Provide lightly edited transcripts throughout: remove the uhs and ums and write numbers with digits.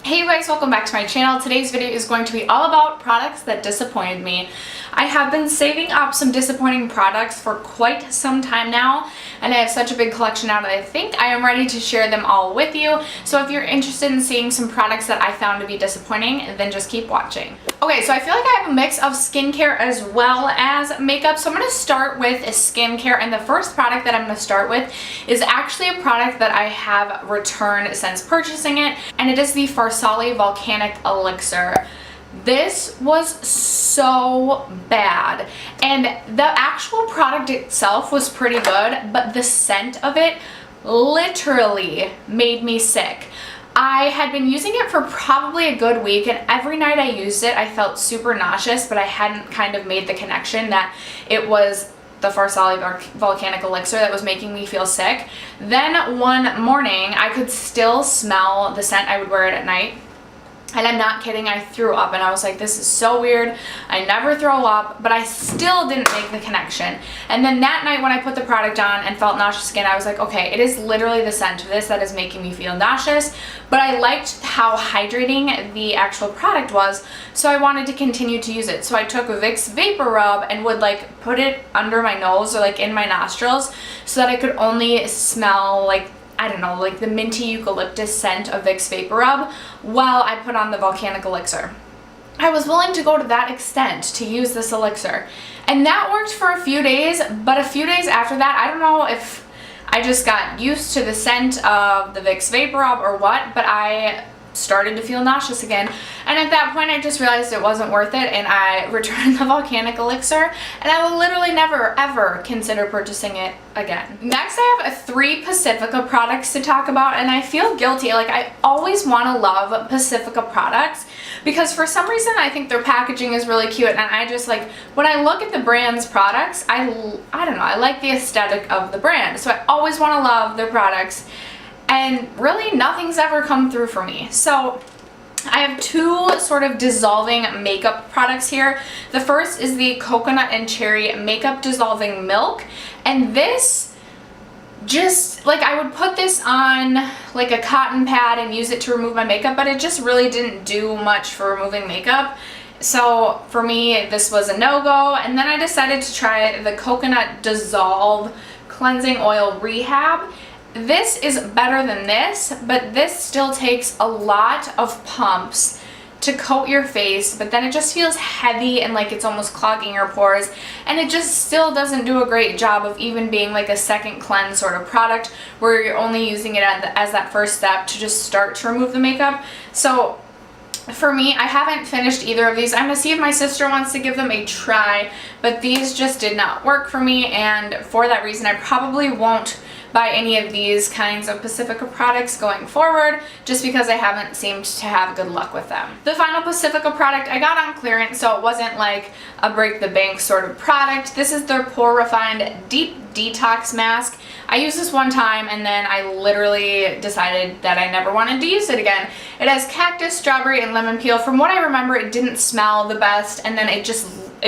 Hey you guys, welcome back to my channel. Today's video is going to be all about products that disappointed me. I have been saving up some disappointing products for quite some time now, and I have such a big collection now that I think I am ready to share them all with you. So if you're interested in seeing some products that I found to be disappointing, then just keep watching. Okay, so I feel like I have a mix of skincare as well as makeup. So I'm going to start with skincare, and the first product that I'm going to start with is actually a product that I have returned since purchasing it, and it is the Referral Volcanic Elixir. This was so bad, and the actual product itself was pretty good, but the scent of it literally made me sick. I had been using it for probably a good week, and every night I used it I felt super nauseous, but I hadn't kind of made the connection that it was the Referral Volcanic Elixir that was making me feel sick. Then one morning I could still smell the scent. I would wear it at night, and I'm not kidding, I threw up, and I was like, this is so weird. I never throw up, but I still didn't make the connection. And then that night when I put the product on and felt nauseous again, I was like, okay, it is literally the scent of this that is making me feel nauseous, but I liked how hydrating the actual product was, so I wanted to continue to use it. So I took Vicks Vapor Rub and would like put it under my nose or like in my nostrils so that I could only smell like, I don't know, like the minty eucalyptus scent of Vicks Vapor Rub while I put on the Volcanic Elixir. I was willing to go to that extent to use this elixir, and that worked for a few days, but a few days after that, I don't know if I just got used to the scent of the Vicks Vapor Rub or what, but I started to feel nauseous again, and at that point I just realized it wasn't worth it, and I returned the Volcanic Elixir, and I will literally never ever consider purchasing it again. Next I have 3 Pacifica products to talk about, and I feel guilty. Like, I always want to love Pacifica products because for some reason I think their packaging is really cute, and I just like, when I look at the brand's products, I don't know, I like the aesthetic of the brand, so I always want to love their products. And really nothing's ever come through for me. So I have 2 sort of dissolving makeup products here. The first is the Coconut and Cherry Makeup Dissolving Milk. And this just, like, I would put this on like a cotton pad and use it to remove my makeup, but it just really didn't do much for removing makeup. So for me, this was a no-go. And then I decided to try the Coconut Dissolve Cleansing Oil Rehab. This is better than this, but this still takes a lot of pumps to coat your face, but then it just feels heavy and like it's almost clogging your pores, and it just still doesn't do a great job of even being like a second cleanse sort of product where you're only using it as that first step to just start to remove the makeup. So for me, I haven't finished either of these. I'm gonna see if my sister wants to give them a try, but these just did not work for me, and for that reason I probably won't buy any of these kinds of Pacifica products going forward, just because I haven't seemed to have good luck with them. The final Pacifica product I got on clearance, so it wasn't like a break the bank sort of product. This is their Pore Refined Deep Detox Mask. I used this one time and then I literally decided that I never wanted to use it again. It has cactus, strawberry, and lemon peel. From what I remember, it didn't smell the best, and then it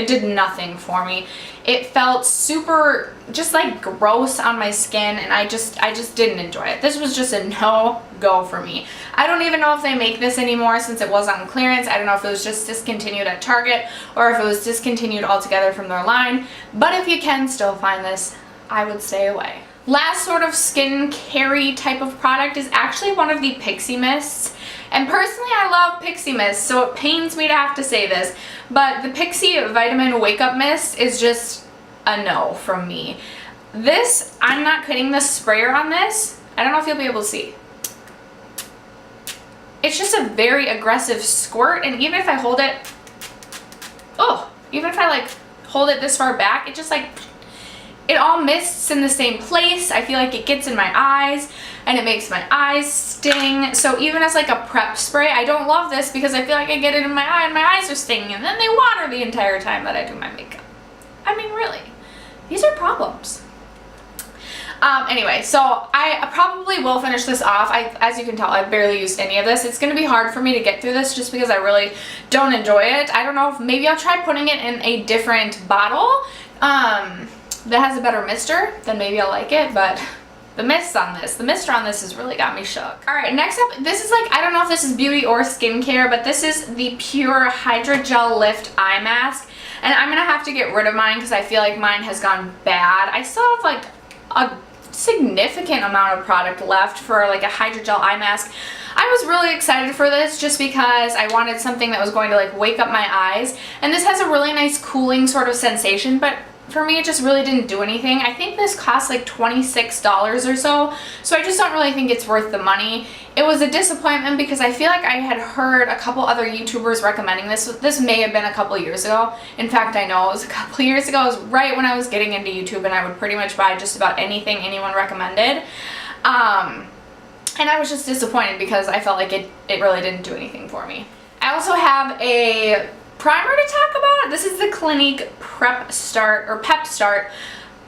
did nothing for me. It felt super just like gross on my skin, and I just didn't enjoy it. This was just a no-go for me. I don't even know if they make this anymore since it was on clearance. I don't know if it was just discontinued at Target or if it was discontinued altogether from their line, but if you can still find this, I would stay away. Last sort of skin-care type of product is actually one of the Pixie Mists. And personally, I love Pixie Mist, so it pains me to have to say this, but the Pixie Vitamin Wake Up Mist is just a no from me. This, I'm not kidding, the sprayer on this, I don't know if you'll be able to see. It's just a very aggressive squirt, and even if I hold it, even if I like hold it this far back, it just like, it all mists in the same place. I feel like it gets in my eyes and it makes my eyes sting. So even as like a prep spray, I don't love this because I feel like I get it in my eye and my eyes are stinging, and then they water the entire time that I do my makeup. I mean, really, these are problems. Anyway, so I probably will finish this off. As you can tell, I've barely used any of this. It's going to be hard for me to get through this just because I really don't enjoy it. I don't know if maybe I'll try putting it in a different bottle that has a better mister, then maybe I'll like it, but the mister on this has really got me shook. All right, next up, this is like, I don't know if this is beauty or skincare, but this is the Pure Hydrogel Lift Eye Mask. And I'm gonna have to get rid of mine because I feel like mine has gone bad. I still have like a significant amount of product left for like a hydrogel eye mask. I was really excited for this just because I wanted something that was going to like wake up my eyes. And this has a really nice cooling sort of sensation, but for me, it just really didn't do anything. I think this cost like $26 or so I just don't really think it's worth the money. It was a disappointment because I feel like I had heard a couple other YouTubers recommending this. This may have been a couple years ago. In fact, I know it was a couple years ago. It was right when I was getting into YouTube, and I would pretty much buy just about anything anyone recommended. And I was just disappointed because I felt like it really didn't do anything for me. I also have a primer to talk about. This is the Clinique Pep Start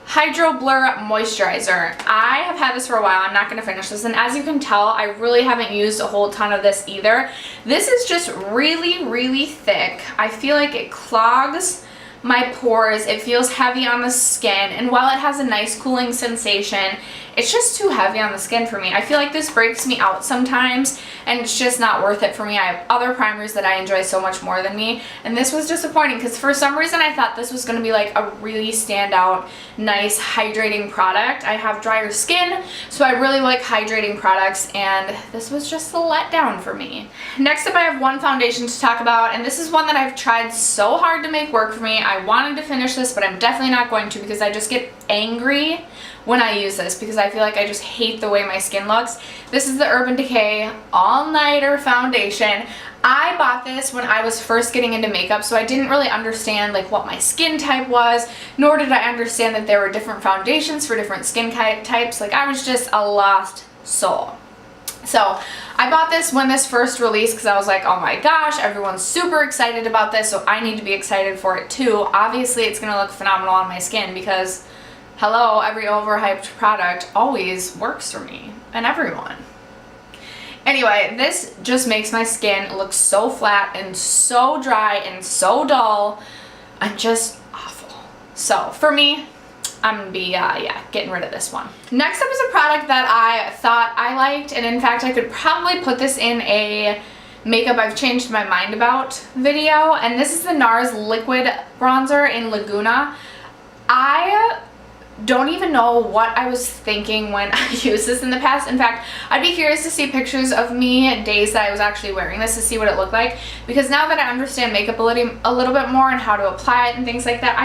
Hydro Blur Moisturizer. I have had this for a while. I'm not going to finish this, and as you can tell, I really haven't used a whole ton of this either. This is just really, really thick. I feel like it clogs my pores. It feels heavy on the skin, and while it has a nice cooling sensation, it's just too heavy on the skin for me. I feel like this breaks me out sometimes, and it's just not worth it for me. I have other primers that I enjoy so much more than me, and this was disappointing because for some reason I thought this was going to be like a really standout, nice, hydrating product. I have drier skin, so I really like hydrating products, and this was just a letdown for me. Next up, I have one foundation to talk about, and this is one that I've tried so hard to make work for me. I wanted to finish this, but I'm definitely not going to because I just get angry when I use this because I feel like I just hate the way my skin looks. This is the Urban Decay All Nighter Foundation. I bought this when I was first getting into makeup, so I didn't really understand like what my skin type was, nor did I understand that there were different foundations for different skin types. Like, I was just a lost soul. So I bought this when this first released because I was like, oh my gosh, everyone's super excited about this, so I need to be excited for it too. Obviously, it's going to look phenomenal on my skin because, hello, every overhyped product always works for me and everyone. Anyway, this just makes my skin look so flat and so dry and so dull and just awful. So for me, I'm gonna be getting rid of this one. Next up is a product that I thought I liked, and in fact I could probably put this in a makeup I've changed my mind about video, and this is the NARS Liquid Bronzer in Laguna. I don't even know what I was thinking when I used this in the past. In fact, I'd be curious to see pictures of me days that I was actually wearing this to see what it looked like, because now that I understand makeup a little bit more and how to apply it and things like that,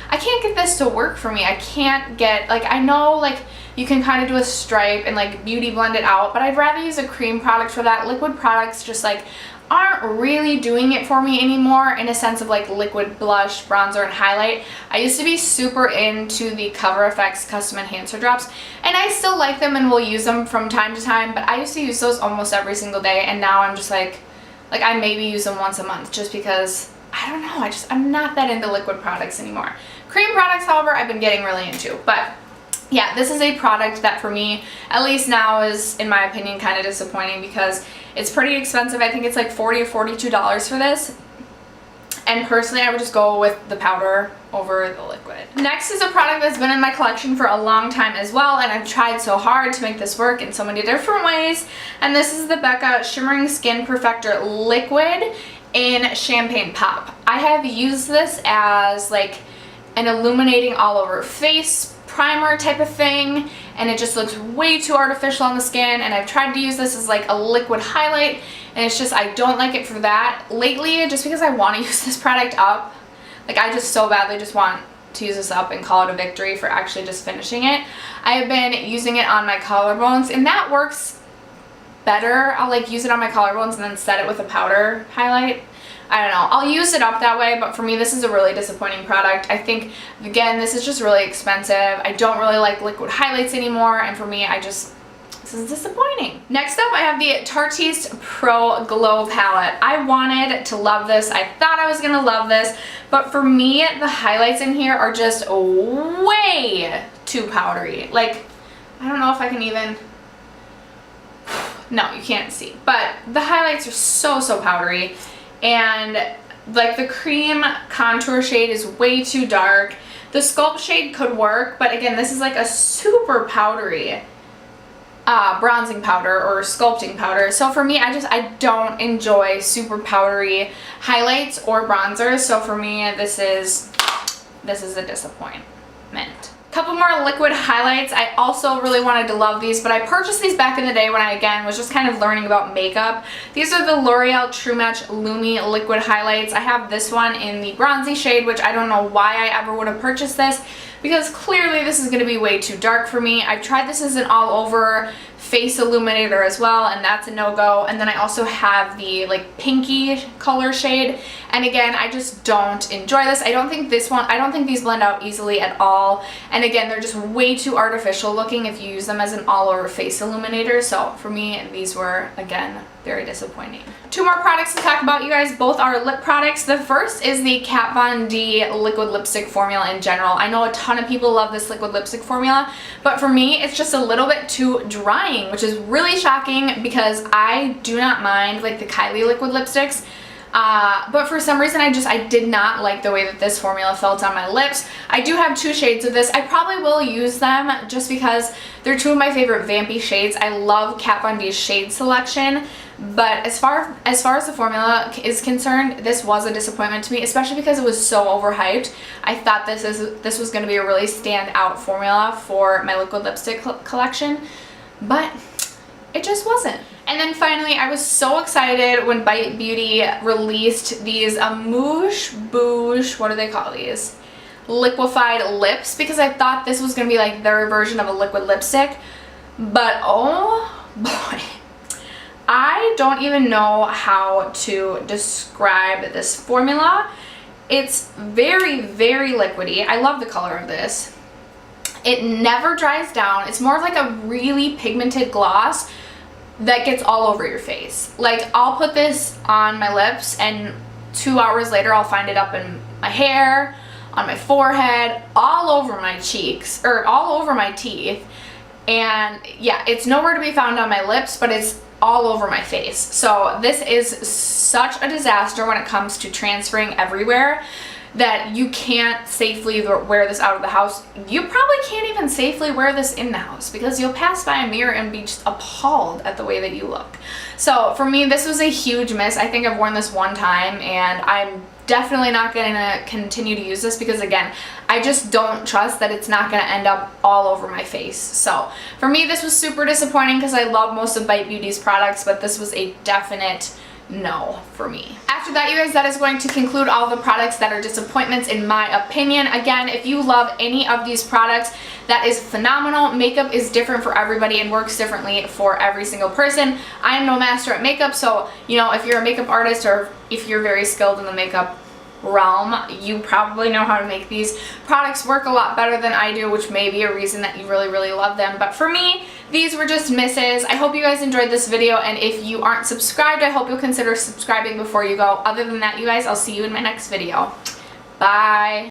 I can't get this to work for me. I can't get, like, I know like you can kind of do a stripe and like beauty blend it out, but I'd rather use a cream product for that. Liquid products just like aren't really doing it for me anymore in a sense of like liquid blush, bronzer, and highlight. I used to be super into the Cover FX Custom Enhancer Drops, and I still like them and will use them from time to time, but I used to use those almost every single day, and now I'm just like I maybe use them once a month just because, I don't know, I'm not that into liquid products anymore. Cream products, however, I've been getting really into, but yeah, this is a product that for me, at least now, is, in my opinion, kind of disappointing because it's pretty expensive. I think it's like $40 or $42 for this. And personally, I would just go with the powder over the liquid. Next is a product that's been in my collection for a long time as well, and I've tried so hard to make this work in so many different ways. And this is the Becca Shimmering Skin Perfector Liquid in Champagne Pop. I have used this as like an illuminating all over face primer type of thing, and it just looks way too artificial on the skin, and I've tried to use this as like a liquid highlight, and it's just, I don't like it for that. Lately, just because I want to use this product up, like I just so badly just want to use this up and call it a victory for actually just finishing it, I have been using it on my collarbones, and that works better. I'll like use it on my collarbones and then set it with a powder highlight. I don't know. I'll use it up that way, but for me, this is a really disappointing product. I think, again, this is just really expensive. I don't really like liquid highlights anymore, and for me, this is disappointing. Next up, I have the Tarteist Pro Glow Palette. I wanted to love this. I thought I was gonna love this, but for me, the highlights in here are just way too powdery. Like, I don't know if I can even... No, you can't see. But the highlights are so powdery. And like the cream contour shade is way too dark. The sculpt shade could work, but again, this is like a super powdery bronzing powder or sculpting powder. So for me, I don't enjoy super powdery highlights or bronzers. So for me, this is a disappointment. Couple more liquid highlights. I also really wanted to love these, but I purchased these back in the day when I, again, was just kind of learning about makeup. These are the L'Oreal True Match Lumi liquid highlights. I have this one in the bronzy shade, which I don't know why I ever would have purchased this, because clearly this is going to be way too dark for me. I've tried this as an all-over face illuminator as well, and that's a no-go. And then I also have the like pinky color shade, and again, I just don't enjoy this. I don't think these blend out easily at all, and again, they're just way too artificial looking if you use them as an all-over face illuminator. So for me, these were, again, very disappointing. Two more products to talk about, you guys. Both are lip products. The first is the Kat Von D liquid lipstick formula in general. I know a ton of people love this liquid lipstick formula, but for me, it's just a little bit too drying, which is really shocking because I do not mind like the Kylie liquid lipsticks. But for some reason, I did not like the way that this formula felt on my lips. I do have two shades of this. I probably will use them just because they're two of my favorite vampy shades. I love Kat Von D's shade selection, but as far as the formula is concerned, this was a disappointment to me, especially because it was so overhyped. I thought this was going to be a really standout formula for my liquid lipstick collection, but it just wasn't. And then finally, I was so excited when Bite Beauty released these Amouche Bouche, what do they call these? Liquefied lips, because I thought this was going to be like their version of a liquid lipstick. But oh boy, I don't even know how to describe this formula. It's very, very liquidy. I love the color of this. It never dries down. It's more of like a really pigmented gloss that gets all over your face. Like, I'll put this on my lips and 2 hours later I'll find it up in my hair, on my forehead, all over my cheeks, or all over my teeth. And yeah, it's nowhere to be found on my lips, but it's all over my face. So this is such a disaster when it comes to transferring everywhere that you can't safely wear this out of the house. You probably can't even safely wear this in the house because you'll pass by a mirror and be just appalled at the way that you look. So for me, this was a huge miss. I think I've worn this one time, and I'm definitely not going to continue to use this because, again, I just don't trust that it's not going to end up all over my face. So for me, this was super disappointing because I love most of Bite Beauty's products, but this was a definite no for me. After that, you guys, that is going to conclude all the products that are disappointments in my opinion. Again, if you love any of these products, that is phenomenal. Makeup is different for everybody and works differently for every single person. I am no master at makeup, so you know, if you're a makeup artist or if you're very skilled in the makeup realm, you probably know how to make these products work a lot better than I do, which may be a reason that you really, really love them. But for me, these were just misses. I hope you guys enjoyed this video, and if you aren't subscribed, I hope you'll consider subscribing before you go. Other than that, you guys, I'll see you in my next video. Bye.